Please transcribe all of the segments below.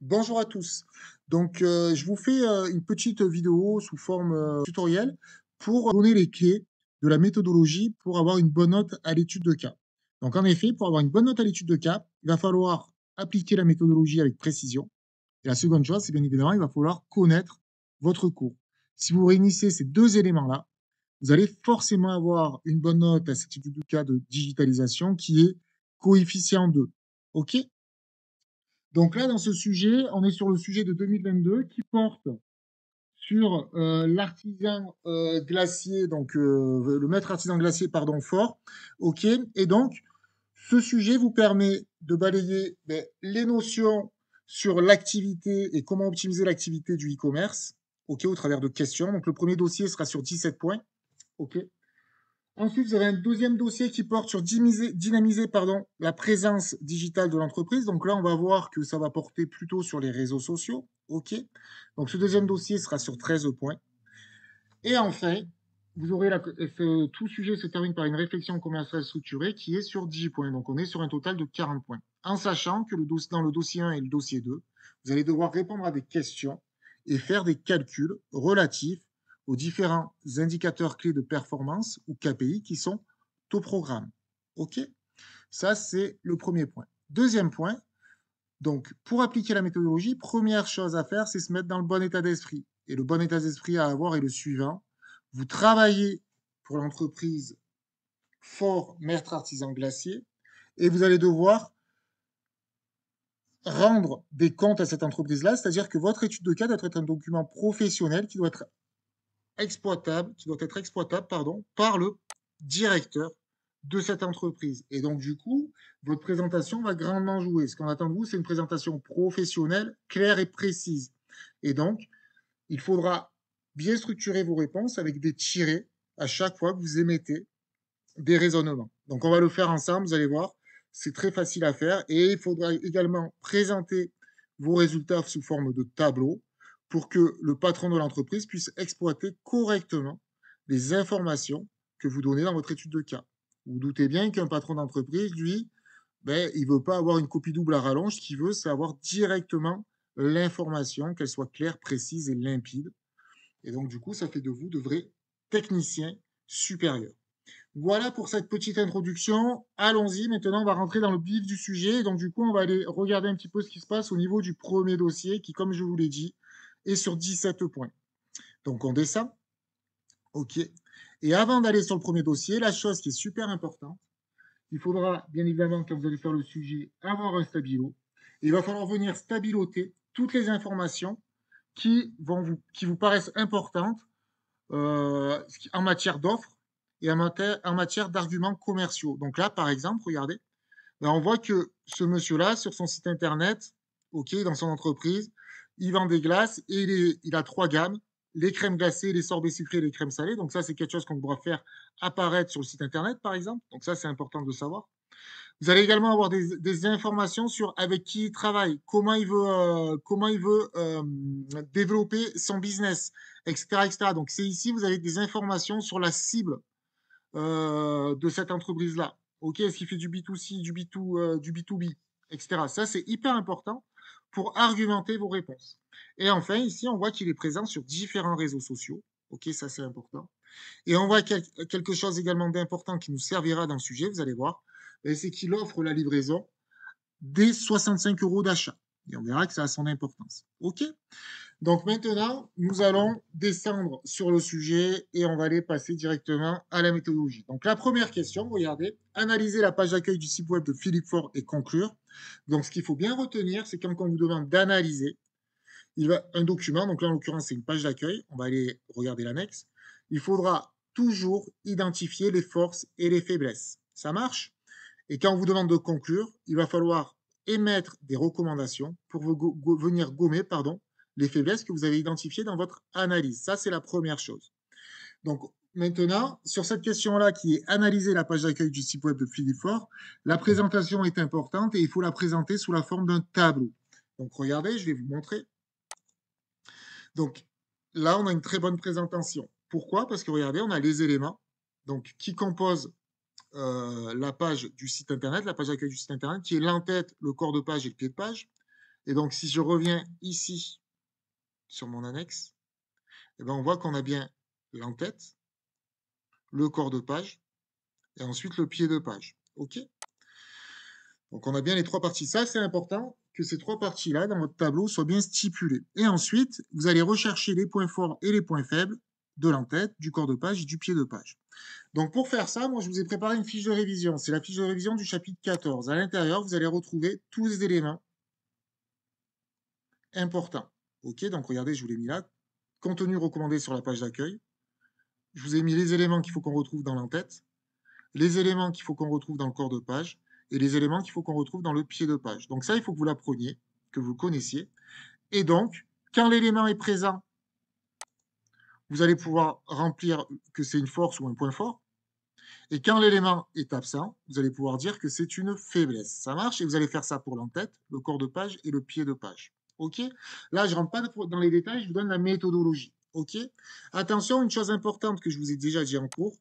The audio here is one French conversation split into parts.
Bonjour à tous. Je vous fais une petite vidéo sous forme tutoriel pour donner les clés de la méthodologie pour avoir une bonne note à l'étude de cas. Donc, en effet, pour avoir une bonne note à l'étude de cas, il va falloir appliquer la méthodologie avec précision. Et la seconde chose, c'est bien évidemment, il va falloir connaître votre cours. Si vous réunissez ces deux éléments-là, vous allez forcément avoir une bonne note à cette étude de cas de digitalisation qui est coefficient 2. OK? Donc là, dans ce sujet, on est sur le sujet de 2022 qui porte sur l'artisan glacier, le maître artisan glacier, pardon, fort. OK. Et donc, ce sujet vous permet de balayer les notions sur l'activité et comment optimiser l'activité du e-commerce, OK, au travers de questions. Donc, le premier dossier sera sur 17 points. OK. Ensuite, vous avez un deuxième dossier qui porte sur dynamiser la présence digitale de l'entreprise. Donc là, on va voir que ça va porter plutôt sur les réseaux sociaux. OK. Donc ce deuxième dossier sera sur 13 points. Et enfin, vous aurez tout sujet se termine par une réflexion commerciale structurée qui est sur 10 points. Donc on est sur un total de 40 points. En sachant que dans le dossier 1 et le dossier 2, vous allez devoir répondre à des questions et faire des calculs relatifs aux différents indicateurs clés de performance ou KPI qui sont au programme. OK? Ça, c'est le premier point. Deuxième point, donc pour appliquer la méthodologie, première chose à faire, c'est se mettre dans le bon état d'esprit. Et le bon état d'esprit à avoir est le suivant. Vous travaillez pour l'entreprise Fort Maître Artisan Glacier et vous allez devoir rendre des comptes à cette entreprise-là, c'est-à-dire que votre étude de cas doit être un document professionnel qui doit être exploitable par le directeur de cette entreprise. Et donc, du coup, votre présentation va grandement jouer. Ce qu'on attend de vous, c'est une présentation professionnelle, claire et précise. Et donc, il faudra bien structurer vos réponses avec des tirets à chaque fois que vous émettez des raisonnements. Donc, on va le faire ensemble, vous allez voir. C'est très facile à faire. Et il faudra également présenter vos résultats sous forme de tableau pour que le patron de l'entreprise puisse exploiter correctement les informations que vous donnez dans votre étude de cas. Vous, vous doutez bien qu'un patron d'entreprise, lui, il ne veut pas avoir une copie double à rallonge. Ce qu'il veut, c'est avoir directement l'information, qu'elle soit claire, précise et limpide. Et donc, du coup, ça fait de vous de vrais techniciens supérieurs. Voilà pour cette petite introduction. Allons-y. Maintenant, on va rentrer dans le vif du sujet. Donc, du coup, on va aller regarder un petit peu ce qui se passe au niveau du premier dossier qui, comme je vous l'ai dit, est sur 17 points. Donc, on descend. OK. Et avant d'aller sur le premier dossier, la chose qui est super importante, il faudra, bien évidemment, quand vous allez faire le sujet, avoir un stabilo. Et il va falloir venir stabiloter toutes les informations qui vous paraissent importantes en matière d'offres et en matière d'arguments commerciaux. Donc là, par exemple, regardez, ben, on voit que ce monsieur-là, sur son site internet, OK, dans son entreprise, il vend des glaces et il a trois gammes, les crèmes glacées, les sorbets sucrés et les crèmes salées. Donc ça, c'est quelque chose qu'on pourra faire apparaître sur le site internet, par exemple. Donc ça, c'est important de le savoir. Vous allez également avoir des informations sur avec qui il travaille, comment il veut développer son business, etc., etc. Donc c'est ici, vous avez des informations sur la cible de cette entreprise-là. OK, est-ce qu'il fait du B2C, du B2B, etc. Ça, c'est hyper important pour argumenter vos réponses. Et enfin, ici, on voit qu'il est présent sur différents réseaux sociaux. OK, ça, c'est important. Et on voit quelque chose également d'important qui nous servira dans le sujet, vous allez voir, c'est qu'il offre la livraison dès 65 euros d'achat. Et on verra que ça a son importance. OK? Donc maintenant, nous allons descendre sur le sujet et on va aller passer directement à la méthodologie. Donc la première question, regardez, analyser la page d'accueil du site web de Philippe Fort et conclure. Donc ce qu'il faut bien retenir, c'est quand on vous demande d'analyser un document, donc là en l'occurrence c'est une page d'accueil, on va aller regarder l'annexe, il faudra toujours identifier les forces et les faiblesses. Ça marche? Et quand on vous demande de conclure, il va falloir émettre des recommandations pour venir gommer les faiblesses que vous avez identifiées dans votre analyse. Ça, c'est la première chose. Donc, maintenant, sur cette question-là, qui est analyser la page d'accueil du site web de Philippe Fort, la présentation est importante et il faut la présenter sous la forme d'un tableau. Donc, regardez, je vais vous montrer. Donc, là, on a une très bonne présentation. Pourquoi? Parce que regardez, on a les éléments qui composent la page du site internet, la page d'accueil du site internet, qui est l'entête, le corps de page et le pied de page. Et donc, si je reviens ici sur mon annexe, eh ben, on voit qu'on a bien l'entête, le corps de page et ensuite le pied de page. OK? Donc, on a bien les trois parties. Ça, c'est important que ces trois parties-là, dans votre tableau, soient bien stipulées. Et ensuite, vous allez rechercher les points forts et les points faibles de l'entête, du corps de page et du pied de page. Donc, pour faire ça, moi, je vous ai préparé une fiche de révision. C'est la fiche de révision du chapitre 14. À l'intérieur, vous allez retrouver tous les éléments importants. OK? Donc, regardez, je vous l'ai mis là. Contenu recommandé sur la page d'accueil. Je vous ai mis les éléments qu'il faut qu'on retrouve dans l'entête, les éléments qu'il faut qu'on retrouve dans le corps de page et les éléments qu'il faut qu'on retrouve dans le pied de page. Donc ça, il faut que vous l'appreniez, que vous le connaissiez. Et donc, quand l'élément est présent, vous allez pouvoir remplir que c'est une force ou un point fort. Et quand l'élément est absent, vous allez pouvoir dire que c'est une faiblesse. Ça marche et vous allez faire ça pour l'entête, le corps de page et le pied de page. OK? Là, je ne rentre pas dans les détails, je vous donne la méthodologie. OK? Attention, une chose importante que je vous ai déjà dit en cours,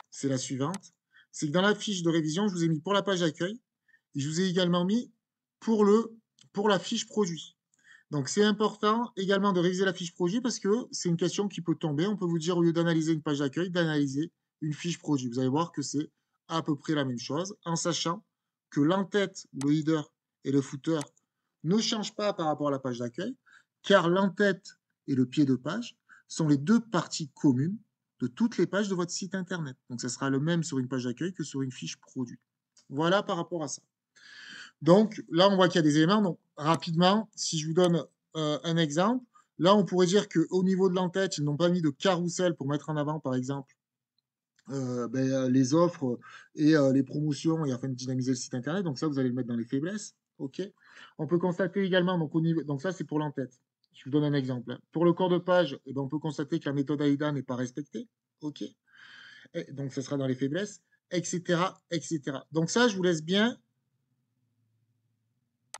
c'est la suivante. C'est que dans la fiche de révision, je vous ai mis pour la page d'accueil et je vous ai également mis pour, pour la fiche produit. Donc, c'est important également de réviser la fiche produit parce que c'est une question qui peut tomber. On peut vous dire, au lieu d'analyser une page d'accueil, d'analyser une fiche produit. Vous allez voir que c'est à peu près la même chose, en sachant que l'entête, le header et le footer ne changent pas par rapport à la page d'accueil, car l'entête et le pied de page sont les deux parties communes de toutes les pages de votre site Internet. Donc, ça sera le même sur une page d'accueil que sur une fiche produit. Voilà par rapport à ça. Donc, là, on voit qu'il y a des éléments. Donc, rapidement, si je vous donne un exemple, là, on pourrait dire qu'au niveau de l'entête, ils n'ont pas mis de carrousel pour mettre en avant, par exemple, les offres et les promotions et afin de dynamiser le site Internet. Donc, ça, vous allez le mettre dans les faiblesses. OK. On peut constater également, donc, au niveau, donc ça, c'est pour l'entête. Je vous donne un exemple, hein. Pour le corps de page, eh ben, on peut constater que la méthode AIDA n'est pas respectée. OK. Et donc, ça sera dans les faiblesses, etc., etc. Donc, ça, je vous laisse bien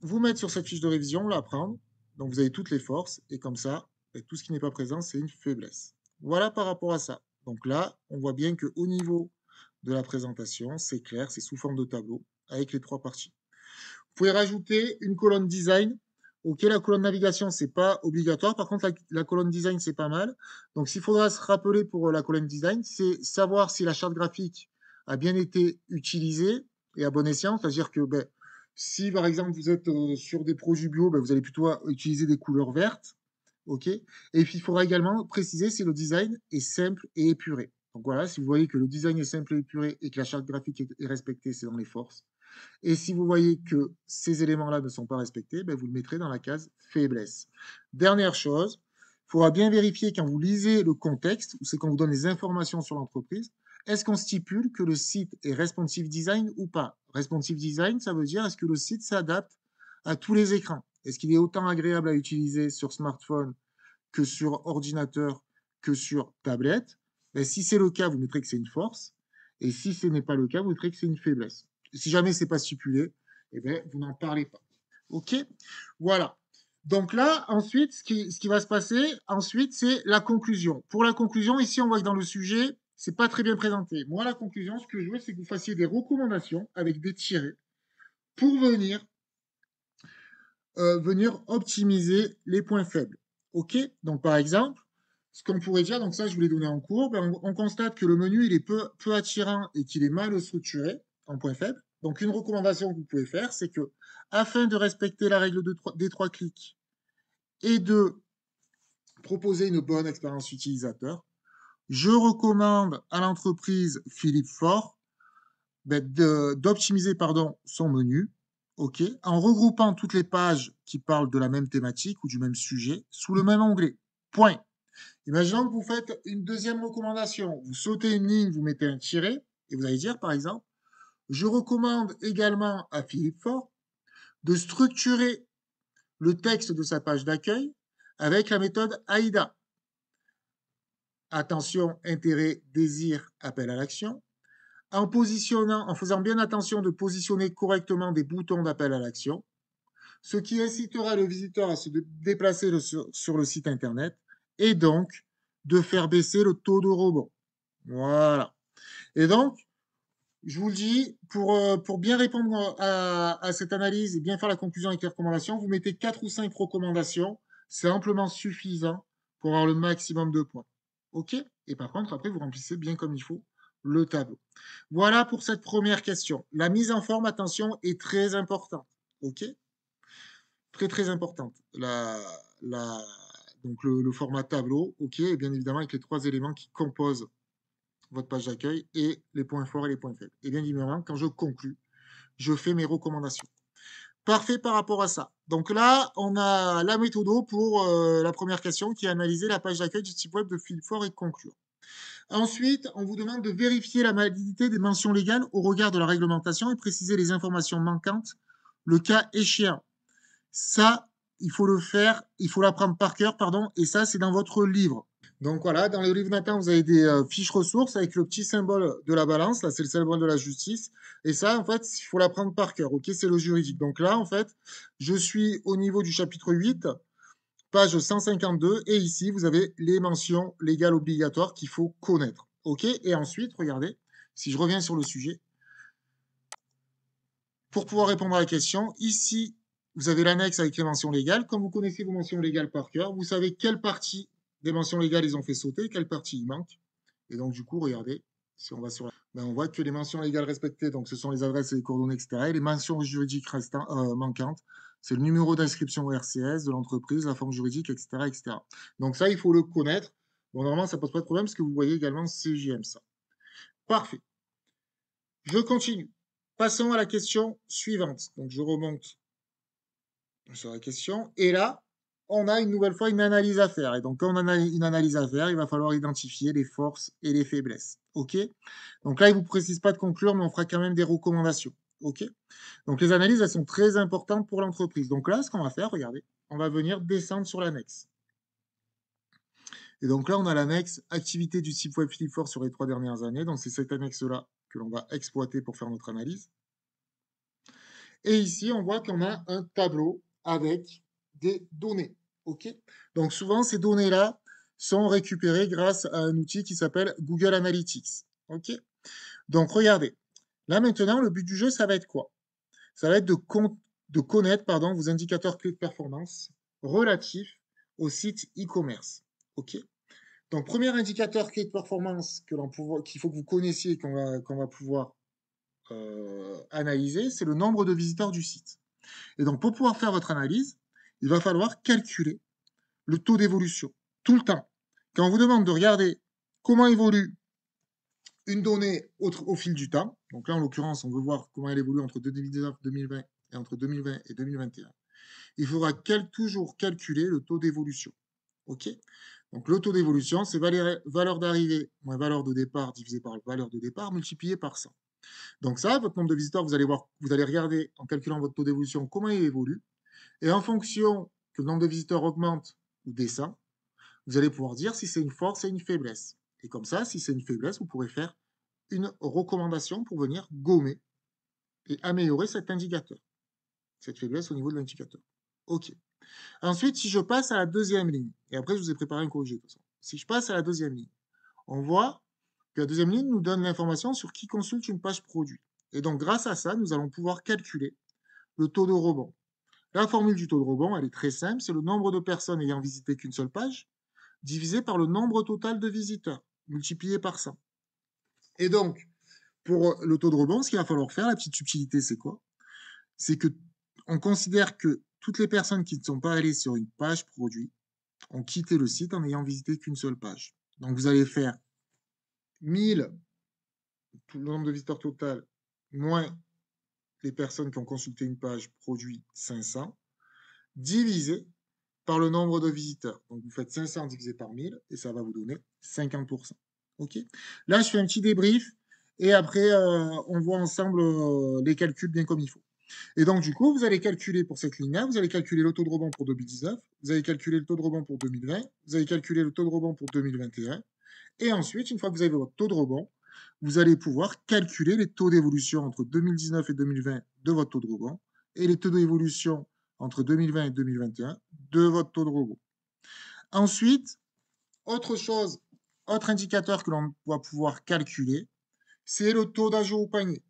vous mettre sur cette fiche de révision, l'apprendre. Donc, vous avez toutes les forces. Et comme ça, tout ce qui n'est pas présent, c'est une faiblesse. Voilà par rapport à ça. Donc là, on voit bien qu'au niveau de la présentation, c'est clair, c'est sous forme de tableau avec les trois parties. Vous pouvez rajouter une colonne design. OK, la colonne navigation, c'est pas obligatoire. Par contre, la colonne design, c'est pas mal. Donc, s'il faudra se rappeler pour la colonne design, c'est savoir si la charte graphique a bien été utilisée et à bon escient. C'est-à-dire que si, par exemple, vous êtes sur des produits bio, vous allez plutôt utiliser des couleurs vertes. OK. Et puis, il faudra également préciser si le design est simple et épuré. Donc voilà, si vous voyez que le design est simple et épuré et que la charte graphique est respectée, c'est dans les forces. Et si vous voyez que ces éléments-là ne sont pas respectés, vous le mettrez dans la case faiblesse. Dernière chose, il faudra bien vérifier quand vous lisez le contexte, ou c'est quand on vous donne les informations sur l'entreprise, est-ce qu'on stipule que le site est responsive design ou pas? Responsive design, ça veut dire est-ce que le site s'adapte à tous les écrans? Est-ce qu'il est autant agréable à utiliser sur smartphone que sur ordinateur que sur tablette? Si c'est le cas, vous mettrez que c'est une force. Et si ce n'est pas le cas, vous mettrez que c'est une faiblesse. Si jamais ce n'est pas stipulé, vous n'en parlez pas. OK? Voilà. Donc là, ensuite, ce qui va se passer, ensuite, c'est la conclusion. Pour la conclusion, ici, on voit que dans le sujet, c'est pas très bien présenté. Moi, la conclusion, ce que je veux, c'est que vous fassiez des recommandations avec des tirets pour venir optimiser les points faibles. OK? Donc, par exemple, ce qu'on pourrait dire, donc ça, je vous l'ai donné en cours, on constate que le menu, il est peu attirant et qu'il est mal structuré en points faibles. Donc, une recommandation que vous pouvez faire, c'est que, afin de respecter la règle des trois clics et de proposer une bonne expérience utilisateur, je recommande à l'entreprise Philippe Faure d'optimiser son menu, OK, en regroupant toutes les pages qui parlent de la même thématique ou du même sujet sous le même onglet. Point. Imaginons que vous faites une deuxième recommandation. Vous sautez une ligne, vous mettez un tiret, et vous allez dire, par exemple, je recommande également à Philippe Faure de structurer le texte de sa page d'accueil avec la méthode AIDA. Attention, intérêt, désir, appel à l'action. En faisant bien attention de positionner correctement des boutons d'appel à l'action, ce qui incitera le visiteur à se déplacer sur le site Internet et donc de faire baisser le taux de rebond. Voilà. Et donc, Je vous le dis, pour bien répondre à cette analyse et bien faire la conclusion avec les recommandations, vous mettez 4 ou 5 recommandations. C'est amplement suffisant pour avoir le maximum de points. OK? Et par contre, après, vous remplissez bien comme il faut le tableau. Voilà pour cette première question. La mise en forme, attention, est très importante. OK? Très, très importante. Donc le format tableau, OK, et bien évidemment avec les 3 éléments qui composent votre page d'accueil et les points forts et les points faibles. Et bien évidemment, quand je conclus, je fais mes recommandations. Parfait par rapport à ça. Donc là, on a la méthode pour la première question qui est analyser la page d'accueil du site web de Philippe Faure et conclure. Ensuite, on vous demande de vérifier la validité des mentions légales au regard de la réglementation et préciser les informations manquantes, le cas échéant. Ça, il faut le faire, il faut l'apprendre par cœur, pardon, et ça, c'est dans votre livre. Donc voilà, dans le livre matin, vous avez des fiches ressources avec le petit symbole de la balance. Là, c'est le symbole de la justice. Et ça, en fait, il faut l'apprendre par cœur. OK, c'est le juridique. Donc là, en fait, je suis au niveau du chapitre 8, page 152. Et ici, vous avez les mentions légales obligatoires qu'il faut connaître. OK, et ensuite, regardez, si je reviens sur le sujet, pour pouvoir répondre à la question, ici, vous avez l'annexe avec les mentions légales. Comme vous connaissez vos mentions légales par cœur, vous savez quelle partie des mentions légales ils ont fait sauter, quelle partie il manque. Et donc, du coup, regardez, si on va sur ben, on voit que les mentions légales respectées, donc ce sont les adresses et les coordonnées, etc. Et les mentions juridiques manquantes, c'est le numéro d'inscription au RCS de l'entreprise, la forme juridique, etc., etc. Donc ça, il faut le connaître. Bon, normalement, ça ne pose pas de problème parce que vous voyez également CJM, ça. Parfait. Je continue. Passons à la question suivante. Donc, je remonte sur la question. Et là, on a une nouvelle fois une analyse à faire. Et donc, quand on a une analyse à faire, il va falloir identifier les forces et les faiblesses. OK? Donc là, il ne vous précise pas de conclure, mais on fera quand même des recommandations. OK? Donc, les analyses, elles sont très importantes pour l'entreprise. Donc là, ce qu'on va faire, regardez, on va venir descendre sur l'annexe. Et donc là, on a l'annexe activité du site web Philippe Faure sur les 3 dernières années. Donc, c'est cette annexe-là que l'on va exploiter pour faire notre analyse. Et ici, on voit qu'on a un tableau avec des données. OK? Donc souvent, ces données-là sont récupérées grâce à un outil qui s'appelle Google Analytics. OK? Donc regardez. Là maintenant, le but du jeu, ça va être quoi? Ça va être de connaître vos indicateurs clés de performance relatifs au site e-commerce. OK? Donc, premier indicateur clé de performance qu'il faut que vous connaissiez et qu'on va pouvoir analyser, c'est le nombre de visiteurs du site. Et donc, pour pouvoir faire votre analyse, il va falloir calculer le taux d'évolution tout le temps. Quand on vous demande de regarder comment évolue une donnée au fil du temps, donc là, en l'occurrence, on veut voir comment elle évolue entre 2019 et 2020 et entre 2020 et 2021, il faudra toujours calculer le taux d'évolution. OK? Donc, le taux d'évolution, c'est valeur d'arrivée moins valeur de départ divisé par valeur de départ multiplié par 100. Donc ça, votre nombre de visiteurs, vous allez regarder en calculant votre taux d'évolution comment il évolue. Et en fonction que le nombre de visiteurs augmente ou descend, vous allez pouvoir dire si c'est une force et une faiblesse. Et comme ça, si c'est une faiblesse, vous pourrez faire une recommandation pour venir gommer et améliorer cet indicateur, cette faiblesse au niveau de l'indicateur. OK. Ensuite, si je passe à la deuxième ligne, et après je vous ai préparé un corrigé de toute façon. Si je passe à la deuxième ligne, on voit que la deuxième ligne nous donne l'information sur qui consulte une page produit. Et donc, grâce à ça, nous allons pouvoir calculer le taux de rebond. La formule du taux de rebond, elle est très simple, c'est le nombre de personnes ayant visité qu'une seule page divisé par le nombre total de visiteurs, multiplié par 100. Et donc, pour le taux de rebond, ce qu'il va falloir faire, la petite subtilité, c'est quoi? C'est que on considère que toutes les personnes qui ne sont pas allées sur une page produit ont quitté le site en n'ayant visité qu'une seule page. Donc, vous allez faire 1000, tout le nombre de visiteurs total, moins les personnes qui ont consulté une page produit 500, divisé par le nombre de visiteurs. Donc, vous faites 500 divisé par 1000 et ça va vous donner 50%. OK? Là, je fais un petit débrief et après, on voit ensemble les calculs bien comme il faut. Et donc, du coup, vous allez calculer pour cette ligne-là, vous allez calculer le taux de rebond pour 2019, vous allez calculer le taux de rebond pour 2020, vous allez calculer le taux de rebond pour 2021. Et ensuite, une fois que vous avez votre taux de rebond, vous allez pouvoir calculer les taux d'évolution entre 2019 et 2020 de votre taux de rebond et les taux d'évolution entre 2020 et 2021 de votre taux de rebond. Ensuite, autre chose, autre indicateur que l'on va pouvoir calculer, c'est le taux d'ajout au panier.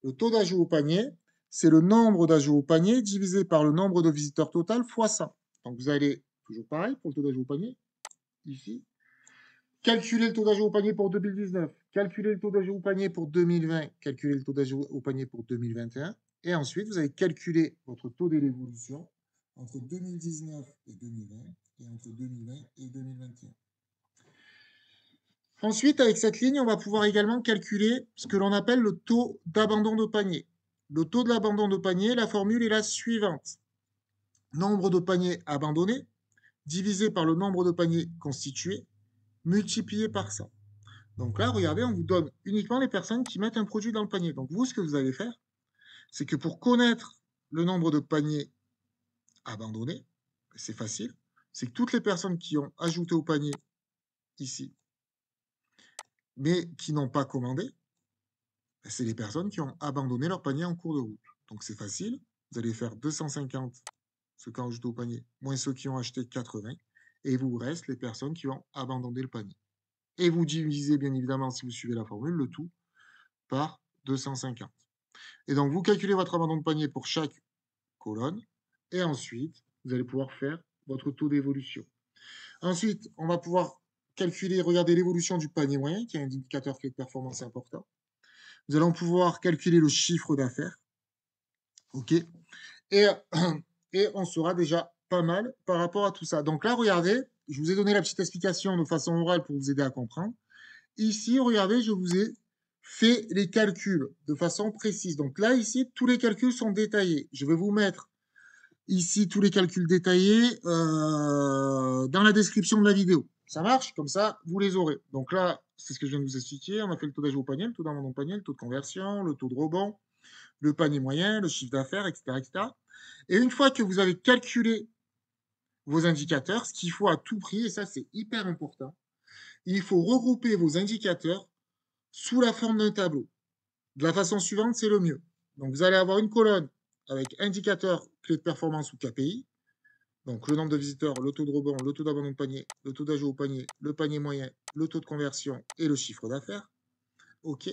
Le taux d'ajout au panier, c'est le nombre d'ajouts au panier divisé par le nombre de visiteurs total fois 100. Donc vous allez, toujours pareil pour le taux d'ajout au panier, ici, calculer le taux d'ajout au panier pour 2019, calculer le taux d'ajout au panier pour 2020, calculer le taux d'ajout au panier pour 2021, et ensuite vous allez calculer votre taux d'évolution entre 2019 et 2020, et entre 2020 et 2021. Ensuite, avec cette ligne, on va pouvoir également calculer ce que l'on appelle le taux d'abandon de panier. Le taux de l'abandon de panier, la formule est la suivante. Nombre de paniers abandonnés divisé par le nombre de paniers constitués multiplié par 100. Donc là, regardez, on vous donne uniquement les personnes qui mettent un produit dans le panier. Donc vous, ce que vous allez faire, c'est que pour connaître le nombre de paniers abandonnés, c'est facile, c'est que toutes les personnes qui ont ajouté au panier ici, mais qui n'ont pas commandé, c'est les personnes qui ont abandonné leur panier en cours de route. Donc c'est facile, vous allez faire 250, ceux qui ont ajouté au panier, moins ceux qui ont acheté 80, et il vous reste les personnes qui ont abandonné le panier. Et vous divisez bien évidemment, si vous suivez la formule, le tout par 250. Et donc vous calculez votre abandon de panier pour chaque colonne, et ensuite vous allez pouvoir faire votre taux d'évolution. Ensuite, on va pouvoir calculer, regarder l'évolution du panier moyen, qui est un indicateur clé de performance important. Nous allons pouvoir calculer le chiffre d'affaires. OK. Et, et on sera déjà pas mal par rapport à tout ça. Donc là, regardez, je vous ai donné la petite explication de façon orale pour vous aider à comprendre. Ici, regardez, je vous ai fait les calculs de façon précise. Donc là, ici, tous les calculs sont détaillés. Je vais vous mettre ici tous les calculs détaillés dans la description de la vidéo. Ça marche? Comme ça, vous les aurez. Donc là, c'est ce que je viens de vous expliquer. On a fait le taux d'ajout au panier, le taux d'abandon au panier, le taux de conversion, le taux de rebond, le panier moyen, le chiffre d'affaires, etc., etc. Et une fois que vous avez calculé vos indicateurs, ce qu'il faut à tout prix, et ça c'est hyper important, il faut regrouper vos indicateurs sous la forme d'un tableau. De la façon suivante, c'est le mieux. Donc vous allez avoir une colonne avec indicateur clé de performance ou KPI, donc le nombre de visiteurs, le taux de rebond, le taux d'abandon de panier, le taux d'ajout au panier, le panier moyen, le taux de conversion et le chiffre d'affaires. OK.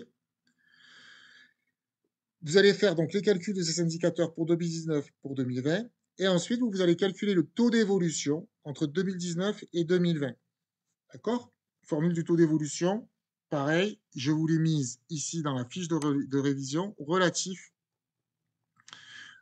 Vous allez faire donc les calculs de ces indicateurs pour 2019, pour 2020, et ensuite vous allez calculer le taux d'évolution entre 2019 et 2020. D'accord? Formule du taux d'évolution, pareil, je vous l'ai mise ici dans la fiche de révision relatif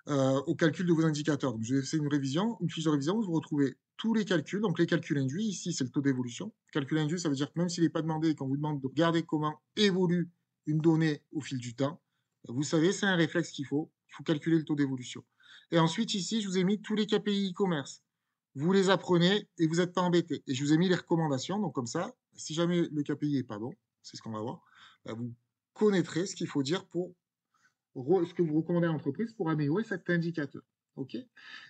au calcul de vos indicateurs. Donc, je vais faire une révision, une fiche de révision où vous retrouvez tous les calculs. Donc, les calculs induits, ici, c'est le taux d'évolution. Calcul induit, ça veut dire que même s'il n'est pas demandé et qu'on vous demande de regarder comment évolue une donnée au fil du temps, vous savez, c'est un réflexe qu'il faut. Il faut calculer le taux d'évolution. Et ensuite, ici, je vous ai mis tous les KPI e-commerce. Vous les apprenez et vous n'êtes pas embêté. Et je vous ai mis les recommandations. Donc, comme ça, si jamais le KPI n'est pas bon, c'est ce qu'on va voir, vous connaîtrez ce qu'il faut dire pour ce que vous recommandez à l'entreprise pour améliorer cet indicateur. OK?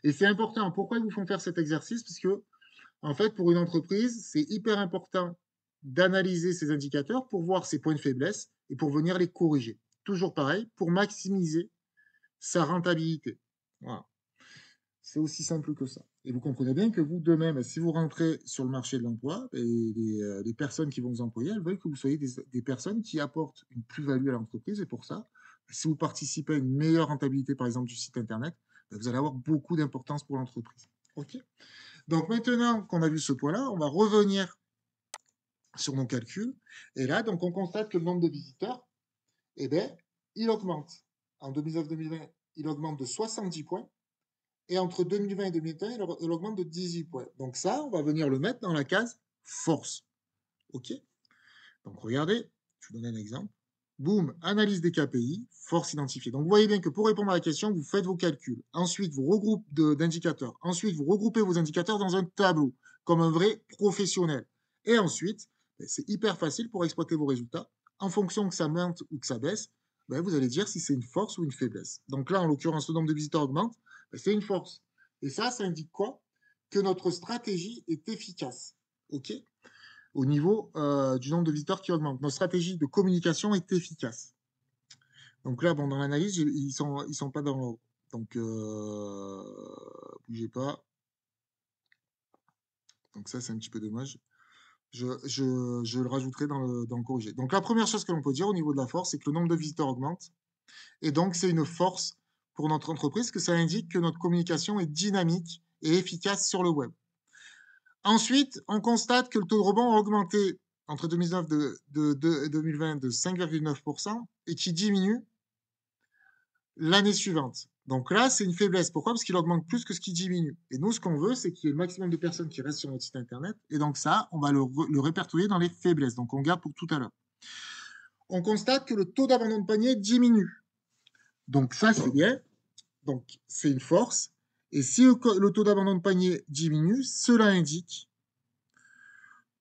Et c'est important. Pourquoi ils vous font faire cet exercice? Parce que, en fait, pour une entreprise, c'est hyper important d'analyser ces indicateurs pour voir ses points de faiblesse et pour venir les corriger. Toujours pareil, pour maximiser sa rentabilité. Voilà. C'est aussi simple que ça. Et vous comprenez bien que vous, de même, si vous rentrez sur le marché de l'emploi, les personnes qui vont vous employer, elles veulent que vous soyez des personnes qui apportent une plus-value à l'entreprise. Et pour ça, si vous participez à une meilleure rentabilité, par exemple, du site Internet, vous allez avoir beaucoup d'importance pour l'entreprise. OK? Donc maintenant qu'on a vu ce point-là, on va revenir sur nos calculs. Et là, donc, on constate que le nombre de visiteurs, eh bien, il augmente. En 2019-2020, il augmente de 70 points. Et entre 2020 et 2021, il augmente de 18 points. Donc ça, on va venir le mettre dans la case force. OK? Donc regardez, je vous donne un exemple. Boum, analyse des KPI, force identifiée. Donc vous voyez bien que pour répondre à la question, vous faites vos calculs. Ensuite, vous regroupez d'indicateurs. Ensuite, vous regroupez vos indicateurs dans un tableau, comme un vrai professionnel. Et ensuite, c'est hyper facile pour exploiter vos résultats. En fonction que ça monte ou que ça baisse, vous allez dire si c'est une force ou une faiblesse. Donc là, en l'occurrence, le nombre de visiteurs augmente, c'est une force. Et ça indique quoi? Que notre stratégie est efficace. OK? Au niveau du nombre de visiteurs qui augmente. Notre stratégie de communication est efficace. Donc là, bon, dans l'analyse, ils sont pas dans l'ordre. Donc, bougez pas. Donc ça, c'est un petit peu dommage. Je le rajouterai dans le corrigé. Donc, la première chose que l'on peut dire au niveau de la force, c'est que le nombre de visiteurs augmente. Et donc, c'est une force pour notre entreprise, que ça indique que notre communication est dynamique et efficace sur le web. Ensuite, on constate que le taux de rebond a augmenté entre 2019 et 2020 de 5,9% et qui diminue l'année suivante. Donc là, c'est une faiblesse. Pourquoi? Parce qu'il augmente plus que ce qui diminue. Et nous, ce qu'on veut, c'est qu'il y ait le maximum de personnes qui restent sur notre site Internet. Et donc ça, on va le répertorier dans les faiblesses. Donc on garde pour tout à l'heure. On constate que le taux d'abandon de panier diminue. Donc ça, c'est bien. Donc c'est une force. Et si le taux d'abandon de panier diminue, cela indique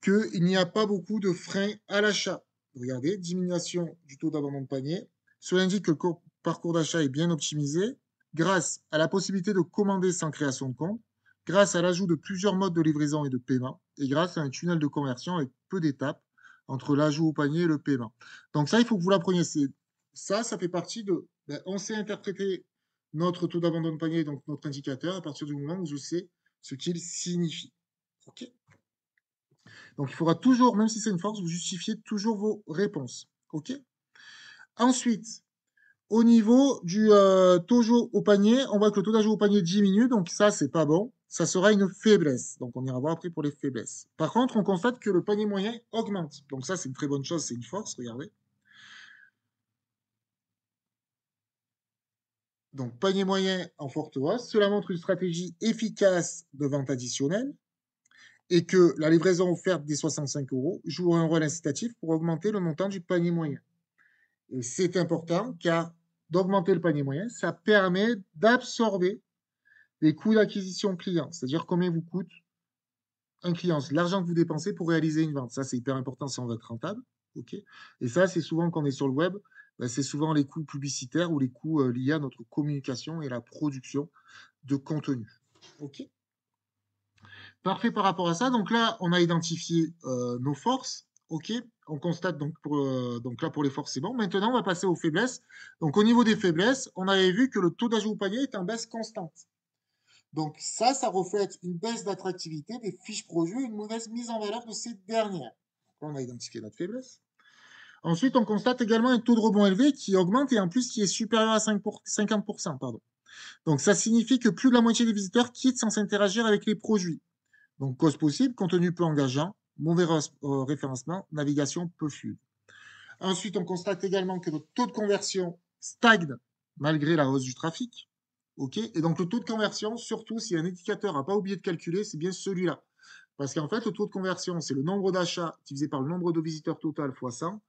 qu'il n'y a pas beaucoup de freins à l'achat. Regardez, diminution du taux d'abandon de panier. Cela indique que le parcours d'achat est bien optimisé grâce à la possibilité de commander sans création de compte, grâce à l'ajout de plusieurs modes de livraison et de paiement, et grâce à un tunnel de conversion avec peu d'étapes entre l'ajout au panier et le paiement. Donc ça, il faut que vous l'appreniez. Ça fait partie de... on sait interpréter notre taux d'abandon de panier, donc notre indicateur, à partir du moment où je sais ce qu'il signifie. OK? Donc, il faudra toujours, même si c'est une force, vous justifiez toujours vos réponses. OK? Ensuite, au niveau du taux au panier, on voit que le taux d'ajout au panier diminue, donc ça, c'est pas bon. Ça sera une faiblesse. Donc, on ira voir après pour les faiblesses. Par contre, on constate que le panier moyen augmente. Donc, ça, c'est une très bonne chose, c'est une force, regardez. Donc, panier moyen en forte hausse. Cela montre une stratégie efficace de vente additionnelle et que la livraison offerte des 65 € joue un rôle incitatif pour augmenter le montant du panier moyen. Et c'est important car d'augmenter le panier moyen, ça permet d'absorber les coûts d'acquisition client, c'est-à-dire combien vous coûte un client, l'argent que vous dépensez pour réaliser une vente. Ça, c'est hyper important si on veut être rentable. Okay, et ça, c'est souvent quand on est sur le web, c'est souvent les coûts publicitaires ou les coûts liés à notre communication et la production de contenu. OK. Parfait par rapport à ça. Donc là, on a identifié nos forces. OK. On constate donc là pour les forces, c'est bon. Maintenant, on va passer aux faiblesses. Donc au niveau des faiblesses, on avait vu que le taux d'ajout au panier est en baisse constante. Donc ça reflète une baisse d'attractivité des fiches produits et une mauvaise mise en valeur de ces dernières. Donc là, on a identifié notre faiblesse. Ensuite, on constate également un taux de rebond élevé qui augmente et en plus qui est supérieur à 50%. Pardon. Donc ça signifie que plus de la moitié des visiteurs quittent sans s'interagir avec les produits. Donc, cause possible, contenu peu engageant, mauvais référencement, navigation peu fluide. Ensuite, on constate également que le taux de conversion stagne malgré la hausse du trafic. OK. Et donc, le taux de conversion, surtout si un indicateur n'a pas oublié de calculer, c'est bien celui-là. Parce qu'en fait, le taux de conversion, c'est le nombre d'achats divisé par le nombre de visiteurs total fois 100.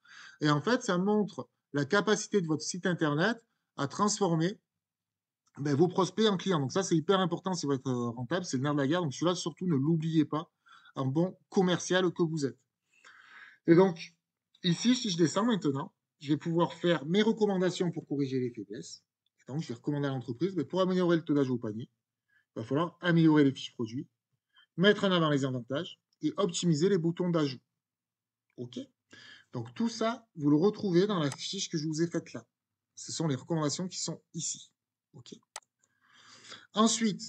Et en fait, ça montre la capacité de votre site Internet à transformer vos prospects en clients. Donc ça, c'est hyper important si vous êtes rentable, c'est le nerf de la guerre. Donc celui-là, surtout, ne l'oubliez pas, un bon commercial que vous êtes. Et donc, ici, si je descends maintenant, je vais pouvoir faire mes recommandations pour corriger les faiblesses. Et donc, je vais recommander à l'entreprise, mais pour améliorer le taux d'ajout au panier, il va falloir améliorer les fiches produits, mettre en avant les avantages et optimiser les boutons d'ajout. OK? Donc tout ça, vous le retrouvez dans la fiche que je vous ai faite là. Ce sont les recommandations qui sont ici. OK? Ensuite,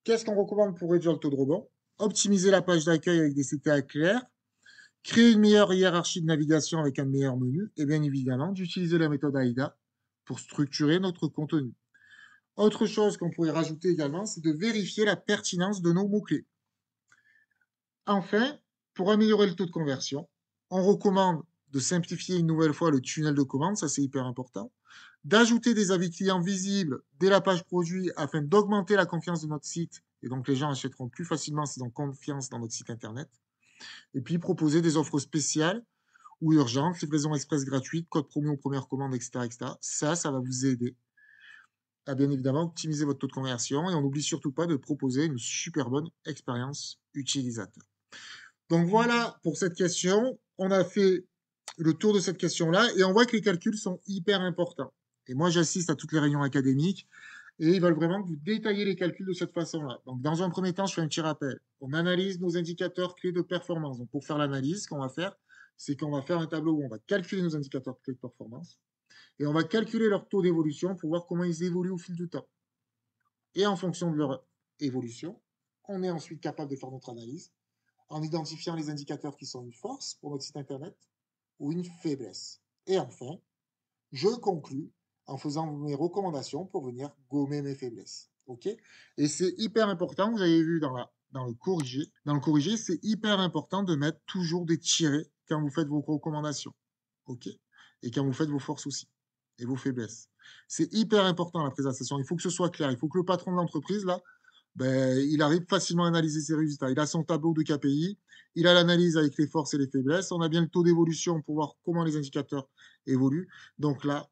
qu'est-ce qu'on recommande pour réduire le taux de rebond? Optimiser la page d'accueil avec des CTA clairs, créer une meilleure hiérarchie de navigation avec un meilleur menu, et bien évidemment d'utiliser la méthode AIDA pour structurer notre contenu. Autre chose qu'on pourrait rajouter également, c'est de vérifier la pertinence de nos mots-clés. Enfin, pour améliorer le taux de conversion, on recommande de simplifier une nouvelle fois le tunnel de commande, ça c'est hyper important, d'ajouter des avis clients visibles dès la page produit afin d'augmenter la confiance de notre site et donc les gens achèteront plus facilement s'ils ont confiance dans notre site internet. Et puis proposer des offres spéciales ou urgentes, livraison express gratuite, code promo aux premières commandes, etc., etc. Ça va vous aider à bien évidemment optimiser votre taux de conversion et on n'oublie surtout pas de proposer une super bonne expérience utilisateur. Donc voilà pour cette question. On a fait le tour de cette question-là et on voit que les calculs sont hyper importants. Et moi, j'assiste à toutes les réunions académiques et ils veulent vraiment que vous détaillez les calculs de cette façon-là. Donc, dans un premier temps, je fais un petit rappel. On analyse nos indicateurs clés de performance. Donc, pour faire l'analyse, ce qu'on va faire, c'est qu'on va faire un tableau où on va calculer nos indicateurs clés de performance et on va calculer leur taux d'évolution pour voir comment ils évoluent au fil du temps. Et en fonction de leur évolution, on est ensuite capable de faire notre analyse en identifiant les indicateurs qui sont une force pour notre site internet ou une faiblesse. Et enfin, je conclus en faisant mes recommandations pour venir gommer mes faiblesses. OK? Et c'est hyper important, vous avez vu dans le corrigé. Dans le corrigé, c'est hyper important de mettre toujours des tirets quand vous faites vos recommandations. OK? Et quand vous faites vos forces aussi et vos faiblesses. C'est hyper important la présentation. Il faut que ce soit clair. Il faut que le patron de l'entreprise, là, ben, il arrive facilement à analyser ses résultats. Il a son tableau de KPI, il a l'analyse avec les forces et les faiblesses, on a bien le taux d'évolution pour voir comment les indicateurs évoluent. Donc là,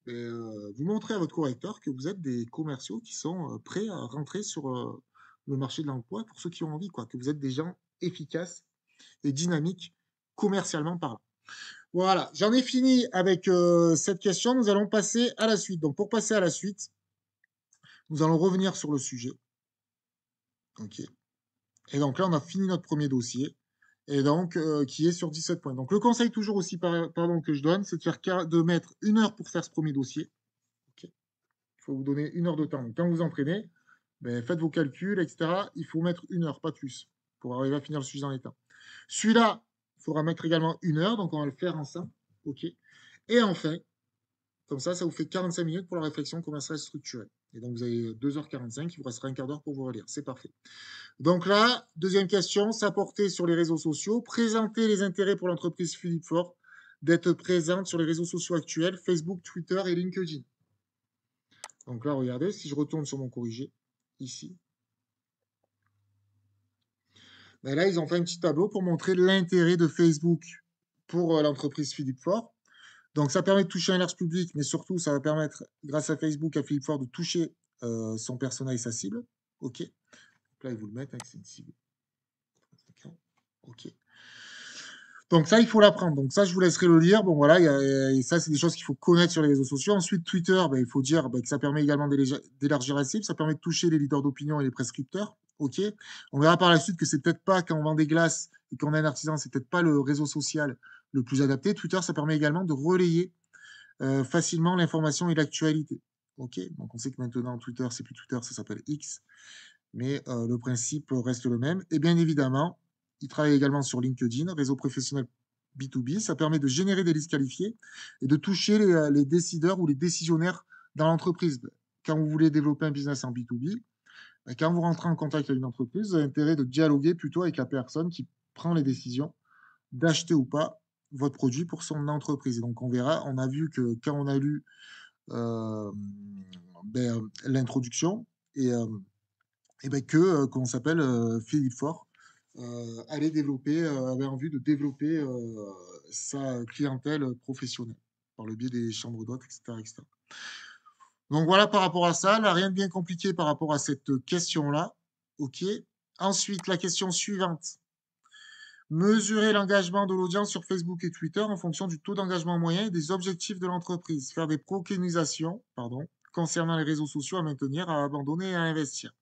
vous montrez à votre correcteur que vous êtes des commerciaux qui sont prêts à rentrer sur le marché de l'emploi pour ceux qui ont envie, quoi, que vous êtes des gens efficaces et dynamiques commercialement parlant. Voilà, j'en ai fini avec cette question. Nous allons passer à la suite. Donc, pour passer à la suite, nous allons revenir sur le sujet. OK. Et donc là, on a fini notre premier dossier, et donc qui est sur 17 points. Donc le conseil toujours aussi pardon, que je donne, c'est de mettre 1 heure pour faire ce premier dossier. Okay. Il faut vous donner 1 heure de temps. Donc, quand vous entraînez, ben, faites vos calculs, etc. Il faut mettre 1 heure, pas plus, pour arriver à finir le sujet dans les temps. Celui-là, il faudra mettre également 1 heure, donc on va le faire ensemble. OK. Et enfin, comme ça vous fait 45 minutes pour la réflexion commerciale structurelle. Et donc vous avez 2h45, il vous restera un quart d'heure pour vous relire. C'est parfait. Donc là, deuxième question, s'apporter sur les réseaux sociaux, présenter les intérêts pour l'entreprise Philippe Fort, d'être présente sur les réseaux sociaux actuels, Facebook, Twitter et LinkedIn. Donc là, regardez, si je retourne sur mon corrigé, ici, ben là, ils ont fait un petit tableau pour montrer l'intérêt de Facebook pour l'entreprise Philippe Fort. Donc ça permet de toucher un large public, mais surtout, ça va permettre, grâce à Facebook, à Philippe Fort de toucher son persona et sa cible. OK. Donc là, ils vous le mettent, hein, c'est une cible. OK. Donc ça, il faut l'apprendre. Donc ça, je vous laisserai le lire. Bon, voilà, et ça, c'est des choses qu'il faut connaître sur les réseaux sociaux. Ensuite, Twitter, ben, il faut dire ben, que ça permet également d'élargir la cible. Ça permet de toucher les leaders d'opinion et les prescripteurs. OK. On verra par la suite que c'est peut-être pas, quand on vend des glaces et qu'on a un artisan, c'est peut-être pas le réseau social le plus adapté. Twitter, ça permet également de relayer facilement l'information et l'actualité. OK. Donc on sait que maintenant, Twitter, c'est plus Twitter, ça s'appelle X. Mais le principe reste le même. Et bien évidemment, il travaille également sur LinkedIn, réseau professionnel B2B. Ça permet de générer des listes qualifiées et de toucher les décideurs ou les décisionnaires dans l'entreprise. Quand vous voulez développer un business en B2B, quand vous rentrez en contact avec une entreprise, vous avez intérêt de dialoguer plutôt avec la personne qui prend les décisions d'acheter ou pas votre produit pour son entreprise. Et donc on verra, on a vu que quand on a lu l'introduction et ben que, comment s'appelle, Philippe Fort avait envie de développer sa clientèle professionnelle par le biais des chambres d'hôtes, etc., etc. Donc voilà par rapport à ça, là, rien de bien compliqué par rapport à cette question-là. OK. Ensuite, la question suivante. Mesurer l'engagement de l'audience sur Facebook et Twitter en fonction du taux d'engagement moyen et des objectifs de l'entreprise. Faire des préconisations, concernant les réseaux sociaux à maintenir, à abandonner et à investir.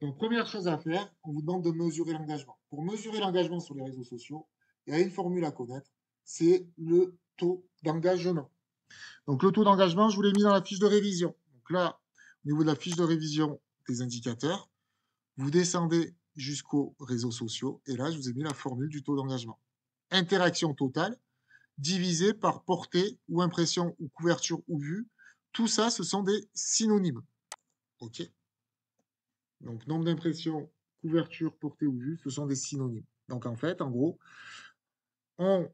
Donc, première chose à faire, on vous demande de mesurer l'engagement. Pour mesurer l'engagement sur les réseaux sociaux, il y a une formule à connaître, c'est le taux d'engagement. Donc, le taux d'engagement, je vous l'ai mis dans la fiche de révision. Donc là, au niveau de la fiche de révision des indicateurs, vous descendez jusqu'aux réseaux sociaux, et là, je vous ai mis la formule du taux d'engagement. Interaction totale, divisé par portée ou impression ou couverture ou vue. Tout ça, ce sont des synonymes. OK. Donc, nombre d'impressions, couverture, portée ou vue, ce sont des synonymes. Donc, en fait, en gros, on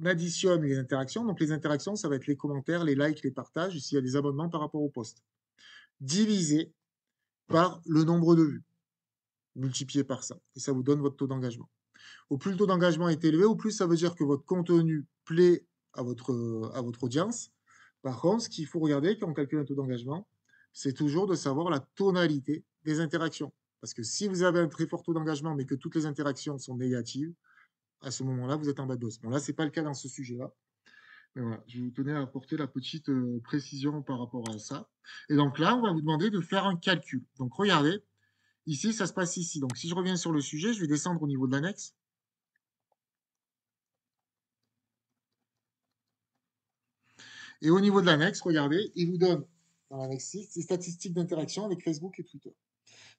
additionne les interactions. Donc, les interactions, ça va être les commentaires, les likes, les partages, s'il y a des abonnements par rapport au post. Divisé par le nombre de vues, multiplié par ça. Et ça vous donne votre taux d'engagement. Au plus le taux d'engagement est élevé, au plus ça veut dire que votre contenu plaît à votre audience. Par contre, ce qu'il faut regarder quand on calcule un taux d'engagement, c'est toujours de savoir la tonalité des interactions. Parce que si vous avez un très fort taux d'engagement, mais que toutes les interactions sont négatives, à ce moment-là, vous êtes en bas de dos. Bon, là, ce n'est pas le cas dans ce sujet-là. Mais voilà, je vous tenais à apporter la petite précision par rapport à ça. Et donc là, on va vous demander de faire un calcul. Donc regardez, ici, ça se passe ici. Donc si je reviens sur le sujet, je vais descendre au niveau de l'annexe. Et au niveau de l'annexe, regardez, il vous donne, dans l'annexe 6, les statistiques d'interaction avec Facebook et Twitter.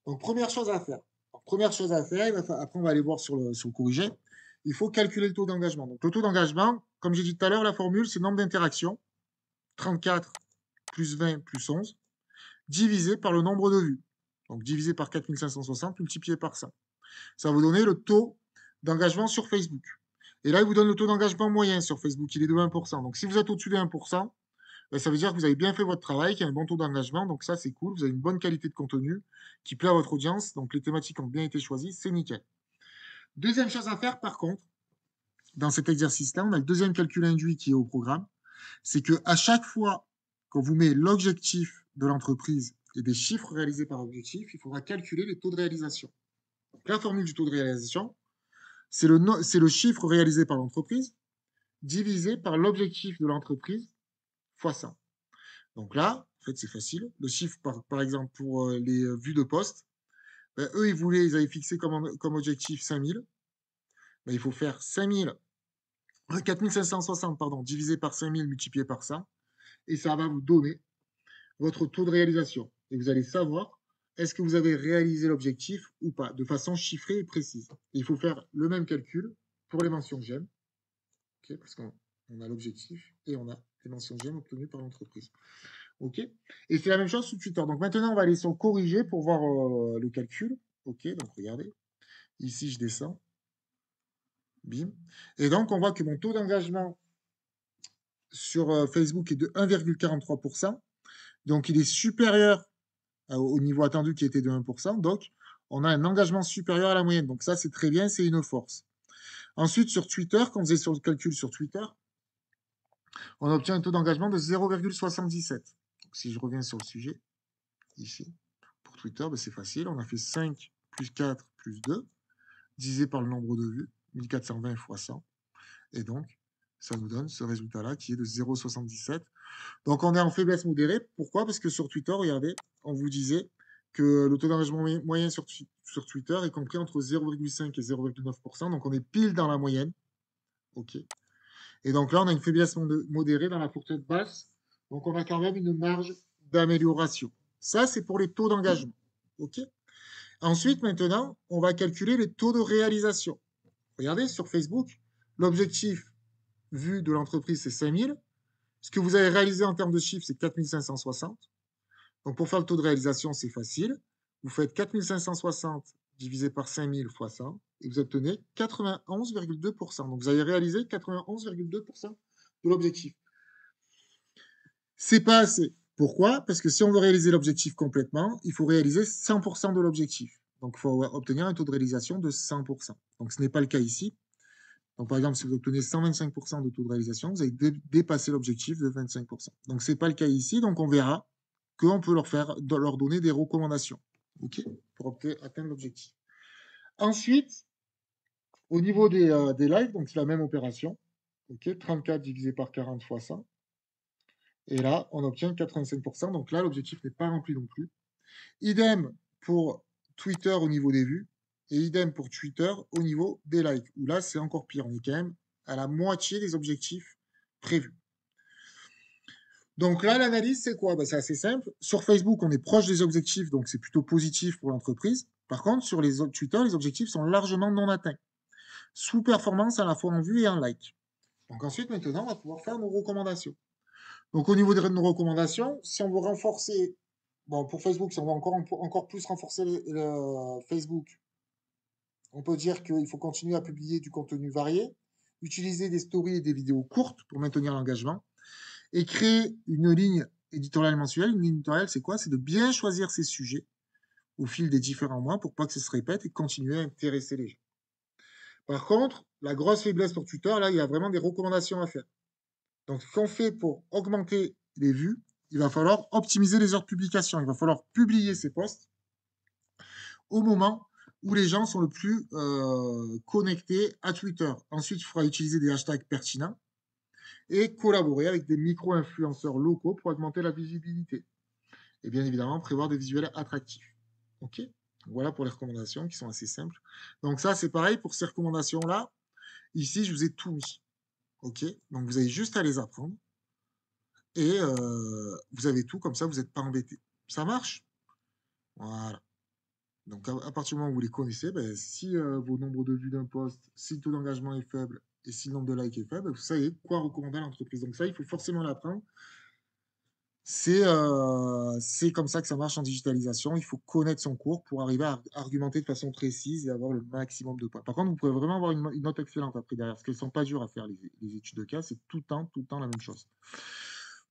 Donc, première chose à faire. première chose à faire, après on va aller voir sur le corrigé, il faut calculer le taux d'engagement. Donc le taux d'engagement, comme j'ai dit tout à l'heure, la formule, c'est nombre d'interactions, 34 plus 20 plus 11, divisé par le nombre de vues. Donc divisé par 4560 multiplié par 100. Ça va vous donner le taux d'engagement sur Facebook. Et là, il vous donne le taux d'engagement moyen sur Facebook, il est de 1%. Donc si vous êtes au-dessus de 1%, ben, ça veut dire que vous avez bien fait votre travail, qu'il y a un bon taux d'engagement. Donc ça, c'est cool. Vous avez une bonne qualité de contenu qui plaît à votre audience. Donc les thématiques ont bien été choisies, c'est nickel. Deuxième chose à faire, par contre, dans cet exercice-là, on a le deuxième calcul induit qui est au programme. C'est que à chaque fois qu'on vous met l'objectif de l'entreprise et des chiffres réalisés par objectif, il faudra calculer les taux de réalisation. Donc, la formule du taux de réalisation, c'est le chiffre réalisé par l'entreprise divisé par l'objectif de l'entreprise fois 100. Donc là, en fait, c'est facile. Le chiffre, par exemple, pour les vues de poste, ben, eux, ils avaient fixé comme objectif 5000. Ben, il faut faire 4560 pardon, divisé par 5000 multiplié par ça. Et ça va vous donner votre taux de réalisation. Et vous allez savoir est-ce que vous avez réalisé l'objectif ou pas, de façon chiffrée et précise. Et il faut faire le même calcul pour les mentions j'aime, okay, parce qu'on a l'objectif et on a les mentions j'aime obtenues par l'entreprise. OK. Et c'est la même chose sous Twitter. Donc maintenant, on va aller sur corriger pour voir le calcul. OK, donc regardez. Ici, je descends. Bim. Et donc, on voit que mon taux d'engagement sur Facebook est de 1,43%. Donc, il est supérieur au niveau attendu qui était de 1%. Donc, on a un engagement supérieur à la moyenne. Donc, ça, c'est très bien, c'est une force. Ensuite, sur Twitter, quand on faisait sur le calcul sur Twitter, on obtient un taux d'engagement de 0,77. Donc, si je reviens sur le sujet, ici, pour Twitter, ben, c'est facile. On a fait 5 plus 4 plus 2, divisé par le nombre de vues, 1420 fois 100. Et donc, ça nous donne ce résultat-là qui est de 0,77. Donc, on est en faiblesse modérée. Pourquoi? Parce que sur Twitter, regardez, on vous disait que le taux d'engagement moyen sur Twitter est compris entre 0,5 et 0,9%. Donc, on est pile dans la moyenne. OK. Et donc là, on a une faiblesse modérée dans la fourchette basse. Donc, on a quand même une marge d'amélioration. Ça, c'est pour les taux d'engagement. OK. Ensuite, maintenant, on va calculer les taux de réalisation. Regardez, sur Facebook, l'objectif vu de l'entreprise, c'est 5000. Ce que vous avez réalisé en termes de chiffres, c'est 4560. Donc, pour faire le taux de réalisation, c'est facile. Vous faites 4560 divisé par 5000 fois 100 et vous obtenez 91,2%. Donc, vous avez réalisé 91,2% de l'objectif. C'est pas assez. Pourquoi? Parce que si on veut réaliser l'objectif complètement, il faut réaliser 100% de l'objectif. Donc, il faut obtenir un taux de réalisation de 100%. Donc, ce n'est pas le cas ici. Donc, par exemple, si vous obtenez 125% de taux de réalisation, vous avez dépassé l'objectif de 25%. Donc, ce n'est pas le cas ici. Donc, on verra qu'on peut leur donner des recommandations, OK, pour atteindre l'objectif. Ensuite, au niveau des likes, donc c'est la même opération. OK, 34 divisé par 40 fois 100. Et là, on obtient 85%. Donc là, l'objectif n'est pas rempli non plus. Idem pour Twitter au niveau des vues. Et idem pour Twitter au niveau des likes. Où là, c'est encore pire. On est quand même à la moitié des objectifs prévus. Donc là, l'analyse, c'est quoi? Ben, c'est assez simple. Sur Facebook, on est proche des objectifs, donc c'est plutôt positif pour l'entreprise. Par contre, sur les autres Twitter, les objectifs sont largement non atteints. Sous-performance à la fois en vue et en like. Donc ensuite, maintenant, on va pouvoir faire nos recommandations. Donc au niveau de nos recommandations, si on veut renforcer, bon, pour Facebook, si on veut encore plus renforcer le Facebook, on peut dire qu'il faut continuer à publier du contenu varié, utiliser des stories et des vidéos courtes pour maintenir l'engagement, et créer une ligne éditoriale mensuelle. Une ligne éditoriale, c'est quoi? C'est de bien choisir ses sujets au fil des différents mois pour pas que ça se répète et continuer à intéresser les gens. Par contre, la grosse faiblesse pour Twitter, là, il y a vraiment des recommandations à faire. Donc, ce qu'on fait pour augmenter les vues, il va falloir optimiser les heures de publication. Il va falloir publier ces posts au moment où les gens sont le plus connectés à Twitter. Ensuite, il faudra utiliser des hashtags pertinents et collaborer avec des micro-influenceurs locaux pour augmenter la visibilité. Et bien évidemment, prévoir des visuels attractifs. OK? Voilà pour les recommandations qui sont assez simples. Donc ça, c'est pareil pour ces recommandations-là. Ici, je vous ai tout mis. OK? Donc vous avez juste à les apprendre. Et vous avez tout, comme ça, vous n'êtes pas embêté. Ça marche? Voilà. Donc, à partir du moment où vous les connaissez, ben, si vos nombres de vues d'un post, si le taux d'engagement est faible et si le nombre de likes est faible, vous savez quoi recommander à l'entreprise. Donc, ça, il faut forcément l'apprendre. C'est comme ça que ça marche en digitalisation. Il faut connaître son cours pour arriver à argumenter de façon précise et avoir le maximum de points. Par contre, vous pouvez vraiment avoir une note excellente après derrière, parce qu'elles sont pas dures à faire, les études de cas. C'est tout le temps la même chose.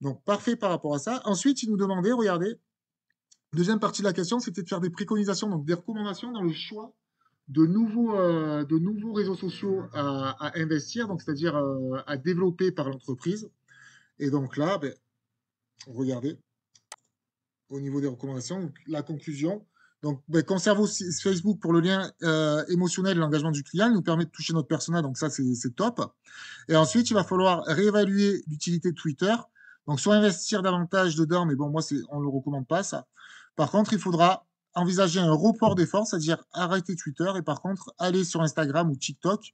Donc, parfait par rapport à ça. Ensuite, il nous demandait, regardez, deuxième partie de la question, c'était de faire des préconisations, donc des recommandations dans le choix de nouveaux réseaux sociaux à investir, donc c'est-à-dire à développer par l'entreprise. Et donc là, ben, regardez, au niveau des recommandations, donc, la conclusion. Donc, ben, conserve aussi Facebook pour le lien émotionnel et l'engagement du client. Il nous permet de toucher notre persona, donc ça, c'est top. Et ensuite, il va falloir réévaluer l'utilité de Twitter. Donc, soit investir davantage dedans, mais bon, moi, on ne le recommande pas, ça. Par contre, il faudra envisager un report d'efforts, c'est-à-dire arrêter Twitter et par contre, aller sur Instagram ou TikTok,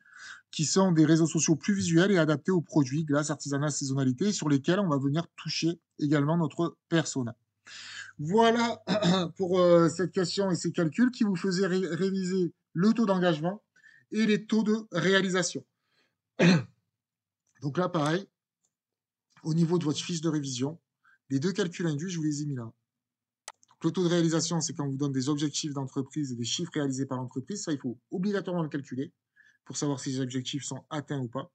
qui sont des réseaux sociaux plus visuels et adaptés aux produits, glace, artisanat, saisonnalité, sur lesquels on va venir toucher également notre persona. Voilà pour cette question et ces calculs qui vous faisaient réviser le taux d'engagement et les taux de réalisation. Donc là, pareil, au niveau de votre fiche de révision, les deux calculs induits, je vous les ai mis là. Donc, le taux de réalisation, c'est quand on vous donne des objectifs d'entreprise et des chiffres réalisés par l'entreprise. Ça, il faut obligatoirement le calculer pour savoir si les objectifs sont atteints ou pas.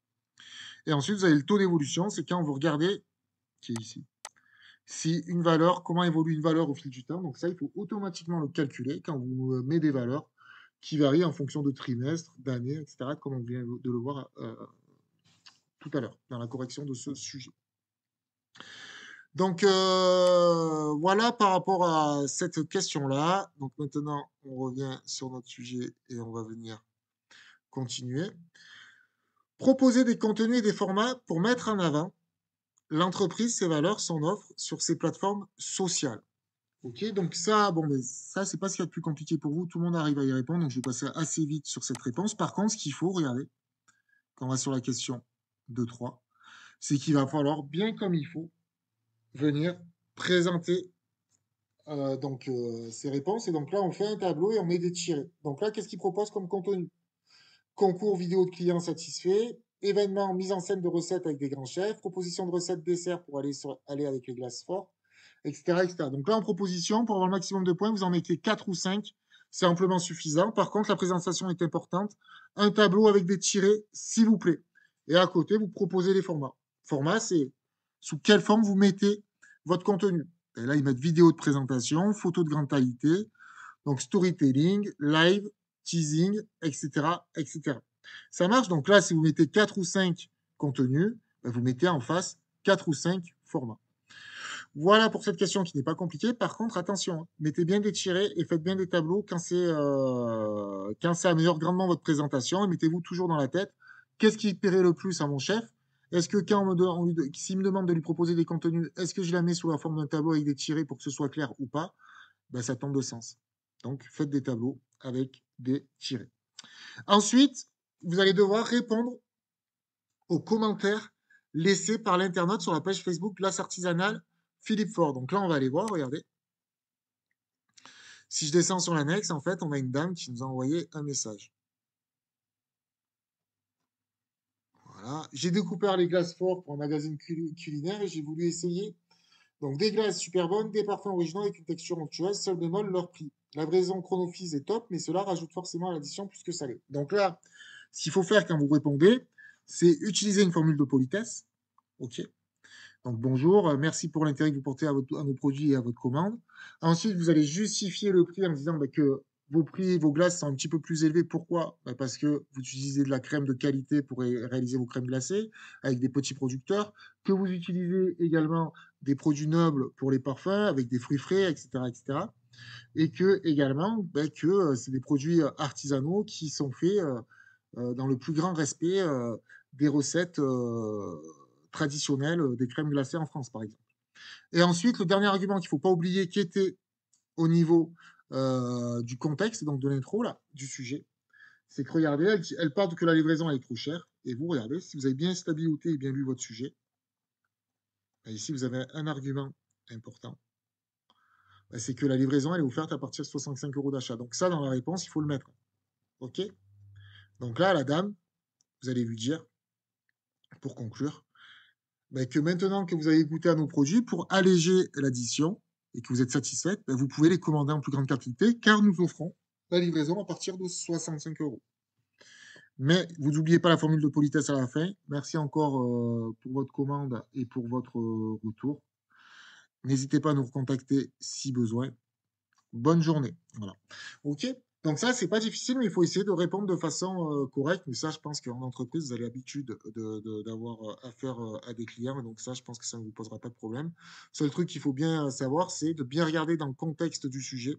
Et ensuite, vous avez le taux d'évolution, c'est quand vous regardez, qui est ici, si une valeur, comment évolue une valeur au fil du temps. Donc ça, il faut automatiquement le calculer quand vous mettez des valeurs qui varient en fonction de trimestres, d'années, etc., comme on vient de le voir tout à l'heure dans la correction de ce sujet. Donc voilà par rapport à cette question-là. Donc maintenant, on revient sur notre sujet et on va venir continuer. Proposer des contenus et des formats pour mettre en avant l'entreprise, ses valeurs, son offre sur ses plateformes sociales. Ok, donc ça, bon, mais ça, c'est pas ce qu'il y a de plus compliqué pour vous. Tout le monde arrive à y répondre, donc je vais passer assez vite sur cette réponse. Par contre, ce qu'il faut, regardez, quand on va sur la question 2-3, c'est qu'il va falloir, bien comme il faut, venir présenter ces réponses. Et donc là, on fait un tableau et on met des tirets. Donc là, qu'est-ce qu'il propose comme contenu? Concours vidéo de clients satisfaits, événements, mise en scène de recettes avec des grands chefs, proposition de recettes dessert pour aller avec les glaces fortes, etc., etc. Donc là, en proposition, pour avoir le maximum de points, vous en mettez 4 ou 5. C'est amplement suffisant. Par contre, la présentation est importante. Un tableau avec des tirets, s'il vous plaît. Et à côté, vous proposez les formats. Format, c'est sous quelle forme vous mettez votre contenu. Et là, ils mettent vidéo de présentation, photo de grande qualité, donc storytelling, live, teasing, etc., etc. Ça marche. Donc là, si vous mettez 4 ou 5 contenus, ben, vous mettez en face 4 ou 5 formats. Voilà pour cette question qui n'est pas compliquée. Par contre, attention, hein, mettez bien des tirets et faites bien des tableaux quand ça améliore grandement votre présentation. Et mettez-vous toujours dans la tête, qu'est-ce qui plairait le plus à mon chef? Est-ce que quand s'il me demande de lui proposer des contenus, est-ce que je la mets sous la forme d'un tableau avec des tirets pour que ce soit clair ou pas? Ben, ça tombe de sens. Donc, faites des tableaux avec des tirets. Ensuite, vous allez devoir répondre aux commentaires laissés par l'internaute sur la page Facebook Glace Artisanale Philippe Fort. Donc là, on va aller voir, regardez. Si je descends sur l'annexe, en fait, on a une dame qui nous a envoyé un message. Voilà. J'ai découvert les glaces fortes pour un magazine culinaire et j'ai voulu essayer. Donc des glaces super bonnes, des parfums originaux avec une texture onctueuse, seul bémol, leur prix. La livraison chronophise est top, mais cela rajoute forcément à l'addition plus que salé. Donc là, ce qu'il faut faire quand vous répondez, c'est utiliser une formule de politesse. OK. Donc bonjour, merci pour l'intérêt que vous portez à nos produits et à votre commande. Ensuite, vous allez justifier le prix en disant que vos prix, vos glaces sont un petit peu plus élevés. Pourquoi? Parce que vous utilisez de la crème de qualité pour réaliser vos crèmes glacées avec des petits producteurs, que vous utilisez également des produits nobles pour les parfums avec des fruits frais, etc., etc. Et que également que c'est des produits artisanaux qui sont faits dans le plus grand respect des recettes traditionnelles des crèmes glacées en France, par exemple. Et ensuite, le dernier argument qu'il ne faut pas oublier, qui était au niveau du contexte, donc de l'intro, là, du sujet, c'est que regardez, elle parle que la livraison elle est trop chère. Et vous, regardez, si vous avez bien stabilité et bien lu votre sujet, ici, vous avez un argument important. bah, c'est que la livraison, elle est offerte à partir de 65 € d'achat. Donc ça, dans la réponse, il faut le mettre. OK? Donc là, la dame, vous allez lui dire, pour conclure, bah, que maintenant que vous avez goûté à nos produits, pour alléger l'addition et que vous êtes satisfaite, bah, vous pouvez les commander en plus grande quantité car nous offrons la livraison à partir de 65 €. Mais vous n'oubliez pas la formule de politesse à la fin. Merci encore pour votre commande et pour votre retour. N'hésitez pas à nous recontacter si besoin. Bonne journée. Voilà. OK. Donc ça, c'est pas difficile, mais il faut essayer de répondre de façon correcte. Mais ça, je pense qu'en entreprise, vous avez l'habitude d'avoir affaire à des clients. Donc ça, je pense que ça ne vous posera pas de problème. Seul truc qu'il faut bien savoir, c'est de bien regarder dans le contexte du sujet.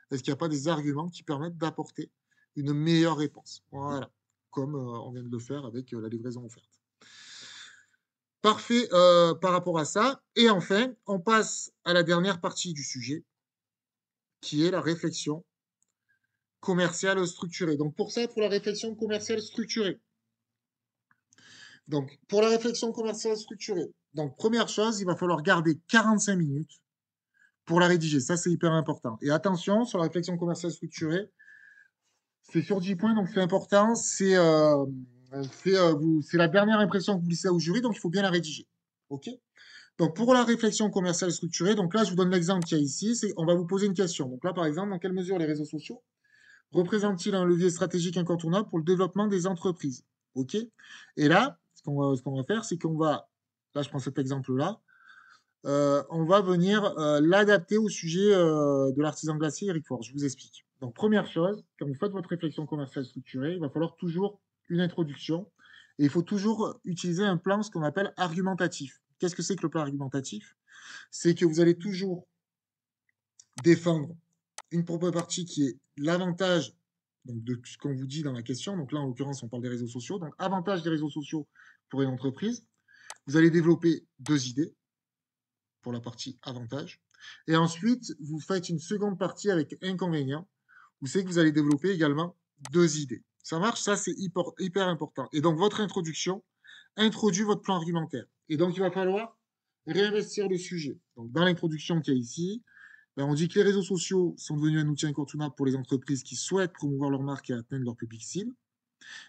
Est-ce qu'il n'y a pas des arguments qui permettent d'apporter une meilleure réponse? Voilà. Comme on vient de le faire avec la livraison offerte. Parfait par rapport à ça. Et enfin, on passe à la dernière partie du sujet, qui est la réflexion commerciale structurée. Donc pour ça, pour la réflexion commerciale structurée. Donc pour la réflexion commerciale structurée, donc première chose, il va falloir garder 45 minutes pour la rédiger. Ça, c'est hyper important. Et attention, sur la réflexion commerciale structurée, c'est sur 10 points, donc c'est important. C'est la dernière impression que vous laissez au jury, donc il faut bien la rédiger. OK? Donc pour la réflexion commerciale structurée, donc là, je vous donne l'exemple qu'il y a ici. C'est, on va vous poser une question. Donc là, par exemple, dans quelle mesure les réseaux sociaux représente-t-il un levier stratégique incontournable pour le développement des entreprises? OK? Et là, ce qu'on va faire, c'est qu'on va, là, je prends cet exemple-là, on va venir l'adapter au sujet de l'artisan glacier Eric Ford. Je vous explique. Donc, première chose, quand vous faites votre réflexion commerciale structurée, il va falloir toujours une introduction et il faut toujours utiliser un plan, ce qu'on appelle argumentatif. Qu'est-ce que c'est que le plan argumentatif? C'est que vous allez toujours défendre une propre partie qui est l'avantage donc de ce qu'on vous dit dans la question. Donc là, en l'occurrence, on parle des réseaux sociaux. Donc, avantage des réseaux sociaux pour une entreprise. Vous allez développer deux idées pour la partie avantage. Et ensuite, vous faites une seconde partie avec inconvénient, où c'est que vous allez développer également deux idées. Ça marche? Ça, c'est hyper important. Et donc, votre introduction introduit votre plan argumentaire. Et donc, il va falloir réinvestir le sujet. Donc, dans l'introduction qu'il y a ici, ben, on dit que les réseaux sociaux sont devenus un outil incontournable pour les entreprises qui souhaitent promouvoir leur marque et atteindre leur public cible.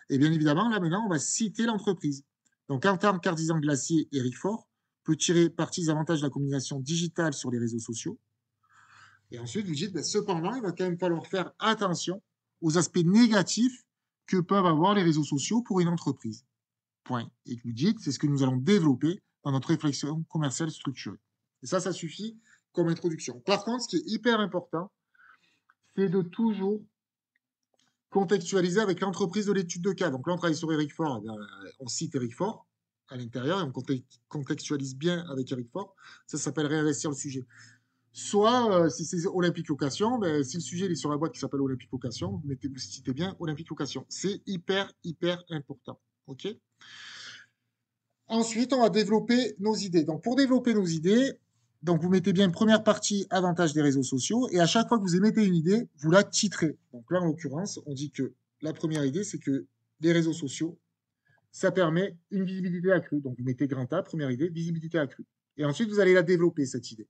Et bien évidemment, là maintenant, on va citer l'entreprise. Donc, en tant qu'artisan glacier, Eric Ford peut tirer parti des avantages de la communication digitale sur les réseaux sociaux. Et ensuite, vous dites, ben, cependant, il va quand même falloir faire attention aux aspects négatifs que peuvent avoir les réseaux sociaux pour une entreprise. Point. Et vous dites, c'est ce que nous allons développer dans notre réflexion commerciale structurée. Et ça suffit comme introduction. Par contre, ce qui est hyper important, c'est de toujours contextualiser avec l'entreprise de l'étude de cas. Donc là, on travaille sur Eric Ford, on cite Eric Ford à l'intérieur et on contextualise bien avec Eric Ford. Ça s'appelle réinvestir le sujet. Soit, si c'est Olympique Location, ben, si le sujet est sur la boîte qui s'appelle Olympique Location, vous citez bien Olympique Location. C'est hyper important. OK? Ensuite, on va développer nos idées. Donc, pour développer nos idées, donc vous mettez bien une première partie avantage des réseaux sociaux et à chaque fois que vous émettez une idée, vous la titrez. Donc là, en l'occurrence, on dit que la première idée, c'est que les réseaux sociaux, ça permet une visibilité accrue. Donc vous mettez grand A, première idée, visibilité accrue. Et ensuite, vous allez la développer, cette idée.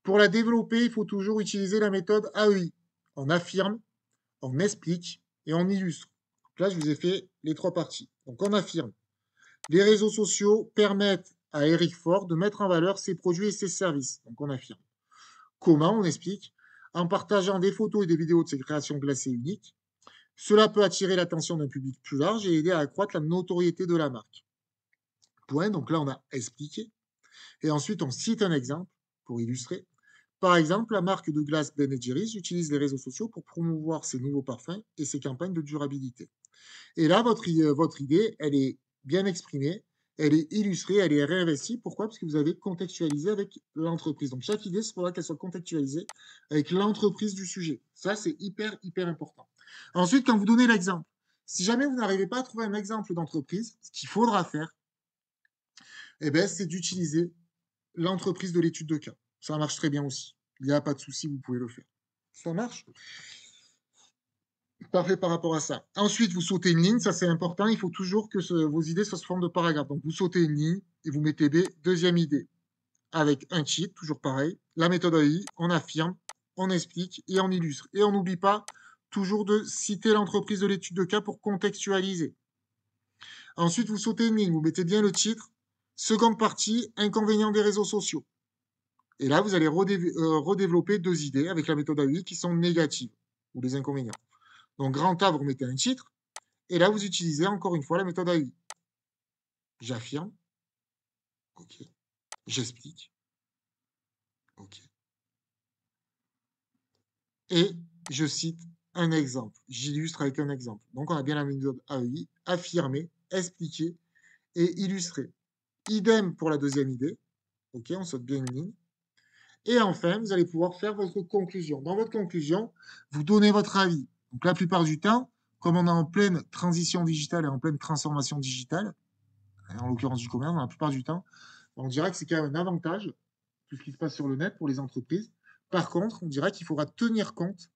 Pour la développer, il faut toujours utiliser la méthode AEI. On affirme, on explique et on illustre. Donc là, je vous ai fait les trois parties. Donc on affirme. Les réseaux sociaux permettent à Eric Ford de mettre en valeur ses produits et ses services. Donc on affirme. Comment? On explique. En partageant des photos et des vidéos de ses créations glacées uniques. Cela peut attirer l'attention d'un public plus large et aider à accroître la notoriété de la marque. Point. Donc là, on a expliqué. Et ensuite, on cite un exemple pour illustrer. Par exemple, la marque de glace Ben Jerry's utilise les réseaux sociaux pour promouvoir ses nouveaux parfums et ses campagnes de durabilité. Et là, votre idée, elle est bien exprimée, elle est illustrée, elle est réinvestie. Pourquoi? Parce que vous avez contextualisé avec l'entreprise. Donc, chaque idée, il faudra qu'elle soit contextualisée avec l'entreprise du sujet. Ça, c'est hyper important. Ensuite, quand vous donnez l'exemple, si jamais vous n'arrivez pas à trouver un exemple d'entreprise, ce qu'il faudra faire, eh ben, c'est d'utiliser l'entreprise de l'étude de cas. Ça marche très bien aussi. Il n'y a pas de souci, vous pouvez le faire. Ça marche? Parfait par rapport à ça. Ensuite, vous sautez une ligne, ça c'est important. Il faut toujours que vos idées soient sous forme de paragraphe. Donc, vous sautez une ligne et vous mettez B, deuxième idée, avec un cheat, toujours pareil. La méthode AI, on affirme, on explique et on illustre. Et on n'oublie pas toujours de citer l'entreprise de l'étude de cas pour contextualiser. Ensuite, vous sautez une ligne, vous mettez bien le titre. Seconde partie, inconvénients des réseaux sociaux. Et là, vous allez redévelopper deux idées avec la méthode AI qui sont négatives, ou les inconvénients. Donc, grand A, vous remettez un titre. Et là, vous utilisez encore une fois la méthode AI. J'affirme. OK. J'explique. OK. Et je cite un exemple. J'illustre avec un exemple. Donc, on a bien la méthode AI. Affirmer, expliquer et illustrer. Idem pour la deuxième idée. OK, on saute bien une ligne. Et enfin, vous allez pouvoir faire votre conclusion. Dans votre conclusion, vous donnez votre avis. Donc, la plupart du temps, comme on est en pleine transition digitale et en pleine transformation digitale, en l'occurrence du commerce, dans la plupart du temps, on dirait que c'est quand même un avantage, tout ce qui se passe sur le net pour les entreprises. Par contre, on dirait qu'il faudra tenir compte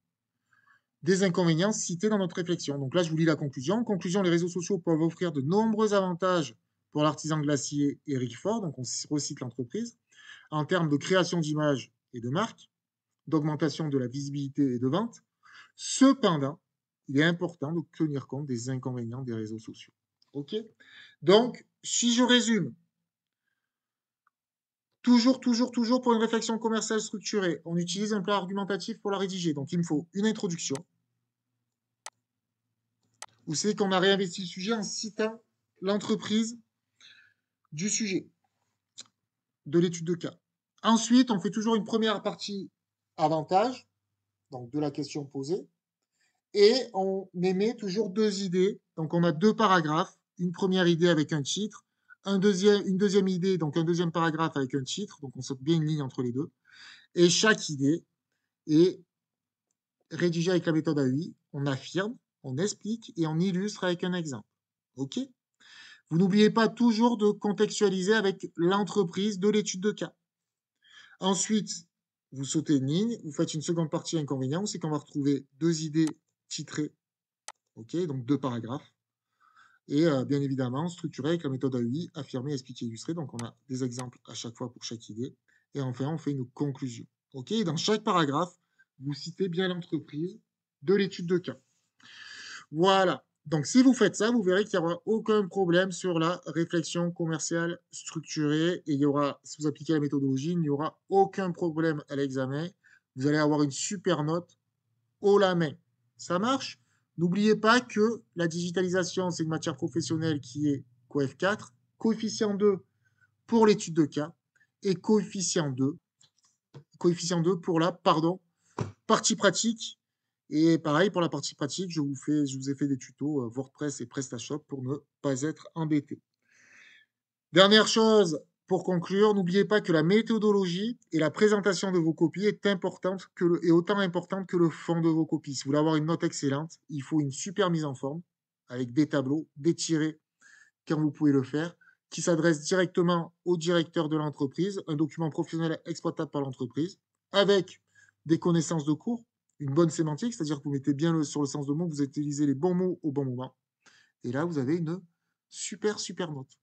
des inconvénients cités dans notre réflexion. Donc là, je vous lis la conclusion. En conclusion, les réseaux sociaux peuvent offrir de nombreux avantages pour l'artisan glacier Eric Ford, donc on recite l'entreprise, en termes de création d'images et de marques, d'augmentation de la visibilité et de vente. Cependant, il est important de tenir compte des inconvénients des réseaux sociaux. OK? Donc, si je résume, toujours pour une réflexion commerciale structurée, on utilise un plan argumentatif pour la rédiger. Donc, il me faut une introduction. Vous savez qu'on a réinvesti le sujet en citant l'entreprise du sujet, de l'étude de cas. Ensuite, on fait toujours une première partie avantage, donc de la question posée, et on émet toujours deux idées. Donc, on a deux paragraphes, une première idée avec un titre, une deuxième idée, donc un deuxième paragraphe avec un titre, donc on saute bien une ligne entre les deux, et chaque idée est rédigée avec la méthode AI, on affirme, on explique et on illustre avec un exemple. OK? Vous n'oubliez pas toujours de contextualiser avec l'entreprise de l'étude de cas. Ensuite, vous sautez une ligne, vous faites une seconde partie inconvénient, c'est qu'on va retrouver deux idées titrées, ok, donc deux paragraphes, et bien évidemment structuré avec la méthode AI, affirmer, expliquer, illustrer. Donc on a des exemples à chaque fois pour chaque idée, et enfin on fait une conclusion. Ok, et dans chaque paragraphe, vous citez bien l'entreprise de l'étude de cas. Voilà. Donc, si vous faites ça, vous verrez qu'il n'y aura aucun problème sur la réflexion commerciale structurée. Et il y aura, si vous appliquez la méthodologie, il n'y aura aucun problème à l'examen. Vous allez avoir une super note haut la main. Ça marche? N'oubliez pas que la digitalisation, c'est une matière professionnelle qui est coef 4, coefficient 2 pour l'étude de cas et coefficient 2 pour la, partie pratique. Et pareil, pour la partie pratique, je vous ai fait des tutos WordPress et PrestaShop pour ne pas être embêté. Dernière chose, pour conclure, n'oubliez pas que la méthodologie et la présentation de vos copies est autant importante que le fond de vos copies. Si vous voulez avoir une note excellente, il faut une super mise en forme, avec des tableaux, des tirés, quand vous pouvez le faire, qui s'adresse directement au directeur de l'entreprise, un document professionnel exploitable par l'entreprise, avec des connaissances de cours, une bonne sémantique, c'est-à-dire que vous mettez bien sur le sens de mots, vous utilisez les bons mots au bon moment. Et là, vous avez une super note.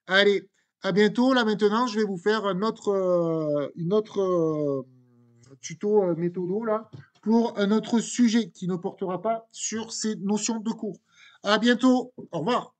Allez, à bientôt. Là, maintenant, je vais vous faire une autre tuto méthodo là, pour un autre sujet qui ne portera pas sur ces notions de cours. À bientôt. Au revoir.